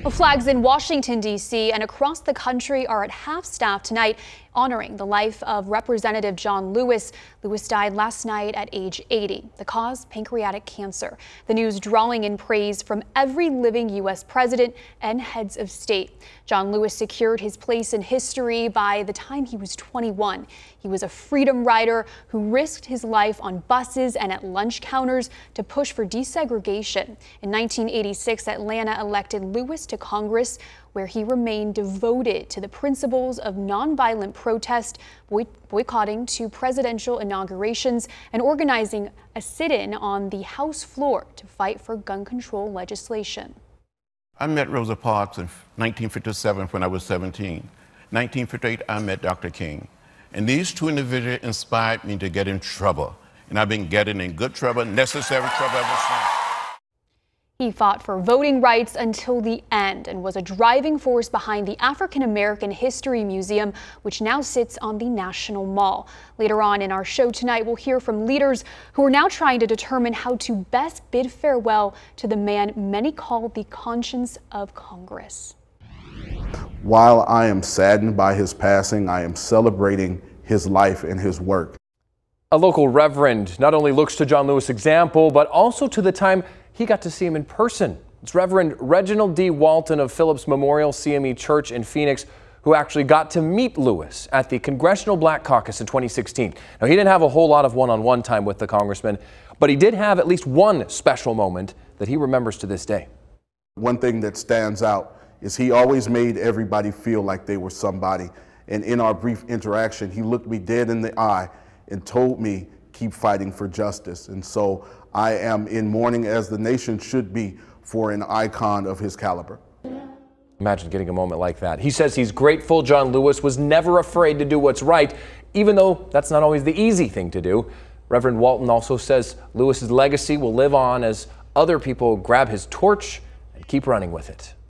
Well, flags in Washington, D.C. and across the country are at half-staff tonight, honoring the life of Representative John Lewis. Lewis died last night at age 80. The cause, pancreatic cancer. The news drawing in praise from every living U.S. president and heads of state. John Lewis secured his place in history by the time he was 21. He was a freedom rider who risked his life on buses and at lunch counters to push for desegregation. In 1986, Atlanta elected Lewis to Congress, where he remained devoted to the principles of nonviolent protest, boycotting two presidential inaugurations, and organizing a sit-in on the House floor to fight for gun control legislation. I met Rosa Parks in 1957 when I was 17. 1958, I met Dr. King. And these two individuals inspired me to get in trouble. And I've been getting in good trouble, necessary trouble ever since. He fought for voting rights until the end and was a driving force behind the African American History Museum, which now sits on the National Mall. Later on in our show tonight, we'll hear from leaders who are now trying to determine how to best bid farewell to the man many call the conscience of Congress. While I am saddened by his passing, I am celebrating his life and his work. A local reverend not only looks to John Lewis' example, but also to the time he got to see him in person. It's Reverend Reginald Walton of Phillips Memorial CME Church in Phoenix, who actually got to meet Lewis at the Congressional Black Caucus in 2016. Now, he didn't have a whole lot of one-on-one time with the congressman, but he did have at least one special moment that he remembers to this day. One thing that stands out is he always made everybody feel like they were somebody. And in our brief interaction, he looked me dead in the eye and told me, keep fighting for justice. And so I am in mourning, as the nation should be, for an icon of his caliber. Imagine getting a moment like that. He says he's grateful John Lewis was never afraid to do what's right, even though that's not always the easy thing to do. Reverend Walton also says Lewis's legacy will live on as other people grab his torch and keep running with it.